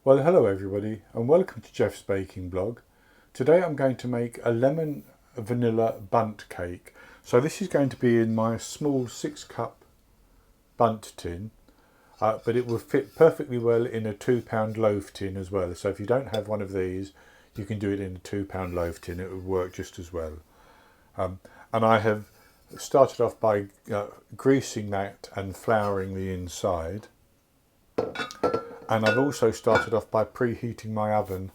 Well, hello everybody and welcome to Jeff's Baking Blog. Today I'm going to make a lemon vanilla bundt cake. So this is going to be in my small 6-cup bundt tin, but it will fit perfectly well in a 2-pound loaf tin as well. So if you don't have one of these, you can do it in a 2-pound loaf tin. It would work just as well. And I have started off by greasing that and flouring the inside. And I've also started off by preheating my oven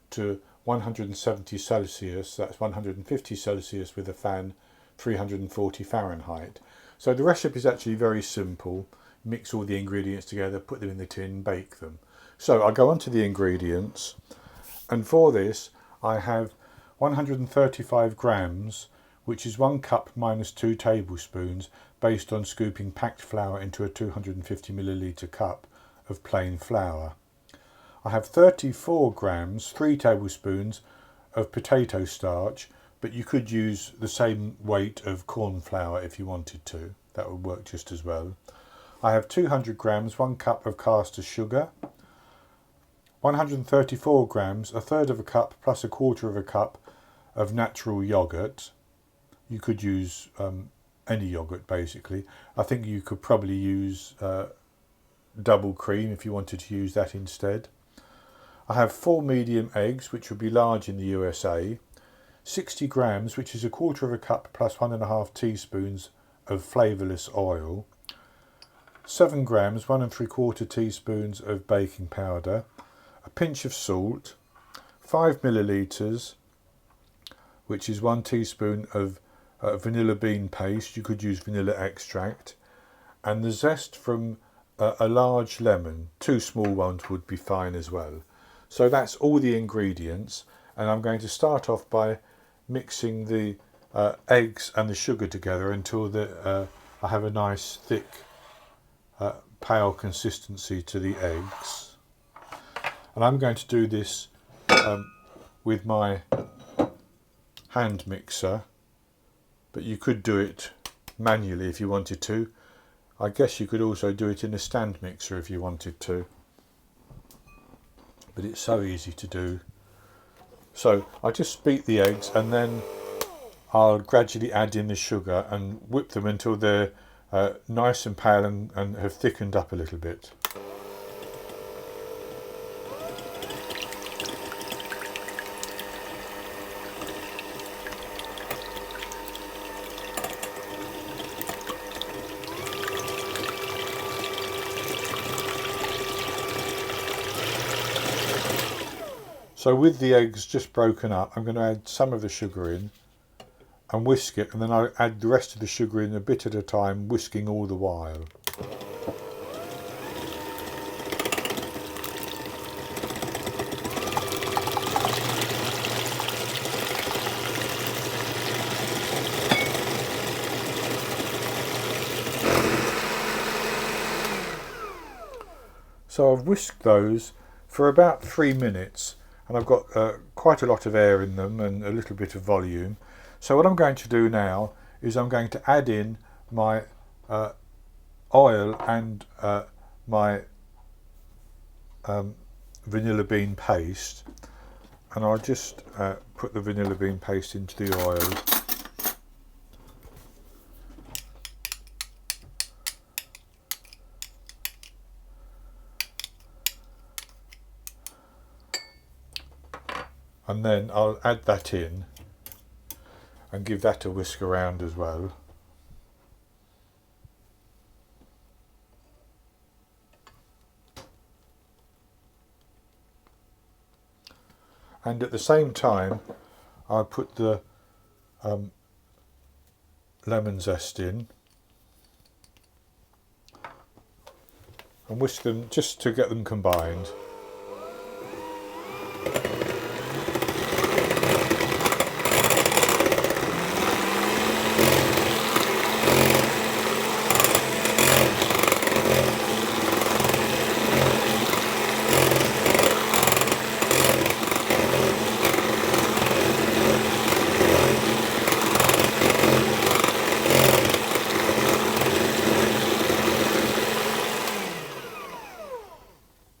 to 170 Celsius, that's 150 Celsius with a fan, 340 Fahrenheit. So the recipe is actually very simple. Mix all the ingredients together, put them in the tin, bake them. So I'll go on to the ingredients. And for this, I have 135 grams, which is 1 cup minus 2 tablespoons, based on scooping packed flour into a 250 milliliter cup of plain flour. I have 34 grams, 3 tablespoons of potato starch, but you could use the same weight of corn flour if you wanted to. That would work just as well. I have 200 grams, 1 cup of caster sugar, 134 grams, 1/3 of a cup plus 1/4 of a cup of natural yogurt. You could use any yogurt basically. I think you could probably use double cream if you wanted to use that instead. I have 4 medium eggs, which would be large in the USA, 60 grams, which is 1/4 of a cup plus 1.5 teaspoons of flavourless oil, 7 grams, 1 3/4 teaspoons of baking powder, a pinch of salt, 5 millilitres, which is 1 teaspoon of vanilla bean paste. You could use vanilla extract, and the zest from a large lemon. 2 small ones would be fine as well. So that's all the ingredients, and I'm going to start off by mixing the eggs and the sugar together until I have a nice thick pale consistency to the eggs. And I'm going to do this with my hand mixer, but you could do it manually if you wanted to. I guess you could also do it in a stand mixer if you wanted to, but it's so easy to do. So I just beat the eggs and then I'll gradually add in the sugar and whip them until they're nice and pale and have thickened up a little bit. So with the eggs just broken up, I'm going to add some of the sugar in and whisk it, and then I'll add the rest of the sugar in a bit at a time, whisking all the while. So I've whisked those for about 3 minutes. And I've got quite a lot of air in them and a little bit of volume. So what I'm going to do now is I'm going to add in my oil and my vanilla bean paste, and I'll just put the vanilla bean paste into the oil. And then I'll add that in and give that a whisk around as well. And at the same time, I'll put the lemon zest in and whisk them just to get them combined.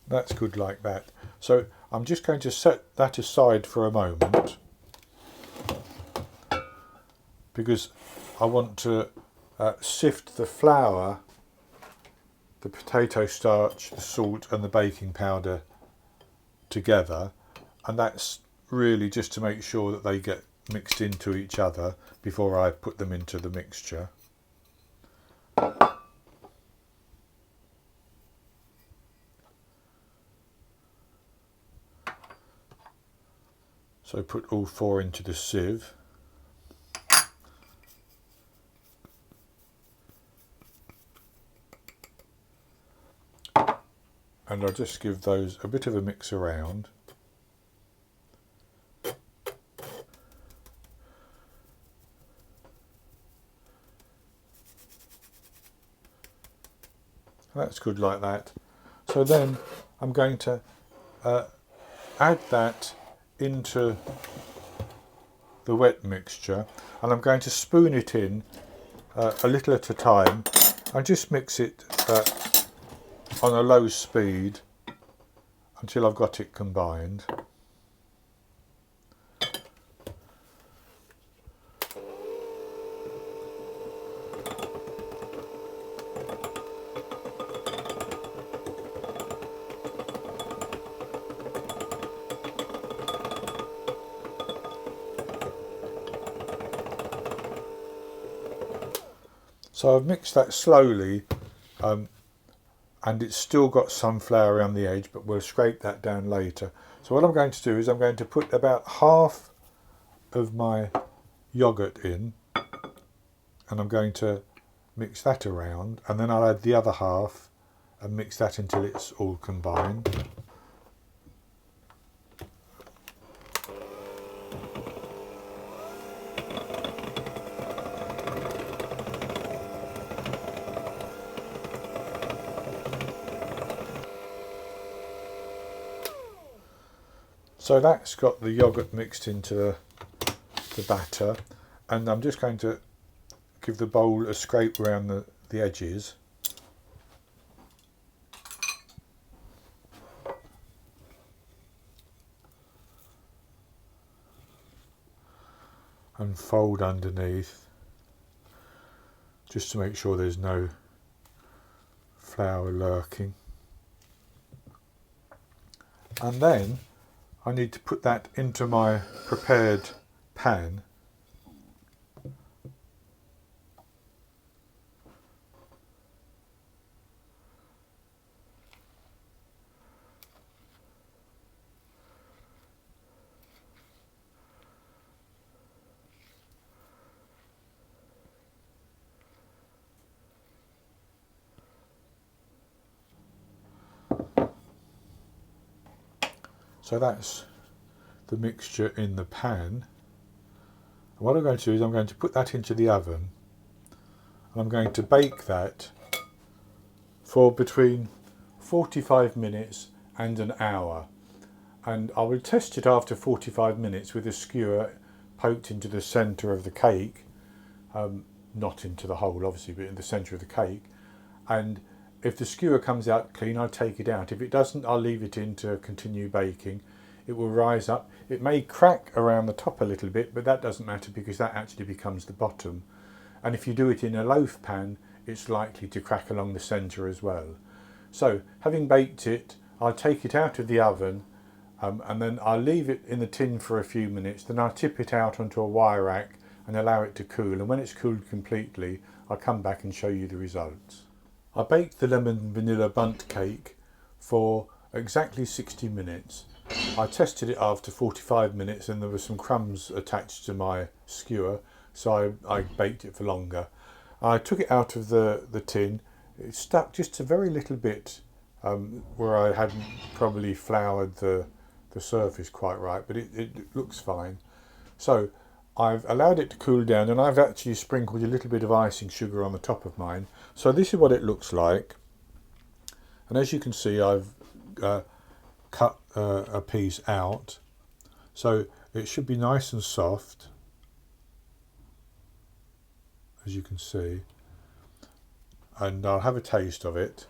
That's good like that. So I'm just going to set that aside for a moment because I want to sift the flour, the potato starch, the salt and the baking powder together, and that's really just to make sure that they get mixed into each other before I put them into the mixture. So put all 4 into the sieve. And I'll just give those a bit of a mix around. That's good like that. So then I'm going to add that into the wet mixture, and I'm going to spoon it in a little at a time and just mix it on a low speed until I've got it combined. So I've mixed that slowly, and it's still got some flour around the edge, but we'll scrape that down later. So what I'm going to do is I'm going to put about half of my yoghurt in, and I'm going to mix that around, and then I'll add the other half and mix that until it's all combined. So that's got the yoghurt mixed into the batter, and I'm just going to give the bowl a scrape around the edges. And fold underneath, just to make sure there's no flour lurking. And then I need to put that into my prepared pan. So that's the mixture in the pan. And what I'm going to do is I'm going to put that into the oven, and I'm going to bake that for between 45 minutes and an hour. And I will test it after 45 minutes with a skewer poked into the centre of the cake, not into the hole obviously, but in the centre of the cake. And if the skewer comes out clean, I'll take it out. If it doesn't, I'll leave it in to continue baking. It will rise up. It may crack around the top a little bit, but that doesn't matter because that actually becomes the bottom. And if you do it in a loaf pan, it's likely to crack along the centre as well. So having baked it, I'll take it out of the oven, and then I'll leave it in the tin for a few minutes. Then I'll tip it out onto a wire rack and allow it to cool. And when it's cooled completely, I'll come back and show you the results. I baked the lemon vanilla bundt cake for exactly 60 minutes. I tested it after 45 minutes and there were some crumbs attached to my skewer, so I baked it for longer. I took it out of the tin. It stuck just a very little bit where I hadn't probably floured the surface quite right, but it looks fine. So I've allowed it to cool down, and I've actually sprinkled a little bit of icing sugar on the top of mine. So this is what it looks like. And as you can see, I've cut a piece out. So it should be nice and soft, as you can see. And I'll have a taste of it.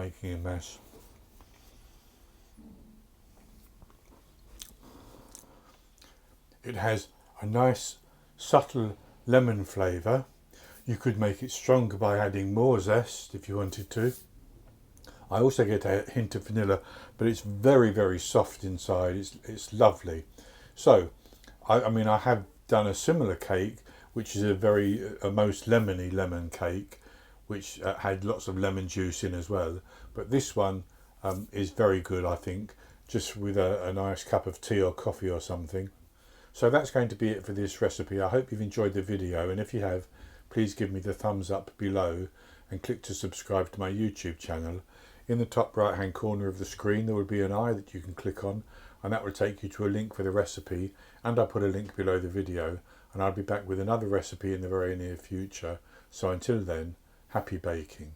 making a mess. It has a nice subtle lemon flavour. You could make it stronger by adding more zest if you wanted to. I also get a hint of vanilla, but it's very, very soft inside. It's lovely. So, I mean, I have done a similar cake, which is a most lemony lemon cake, which had lots of lemon juice in as well. But this one is very good, I think, just with a nice cup of tea or coffee or something. So that's going to be it for this recipe. I hope you've enjoyed the video, and if you have, please give me the thumbs up below and click to subscribe to my YouTube channel. In the top right hand corner of the screen there will be an eye that you can click on, and that will take you to a link for the recipe, and I'll put a link below the video, and I'll be back with another recipe in the very near future. So until then, happy baking.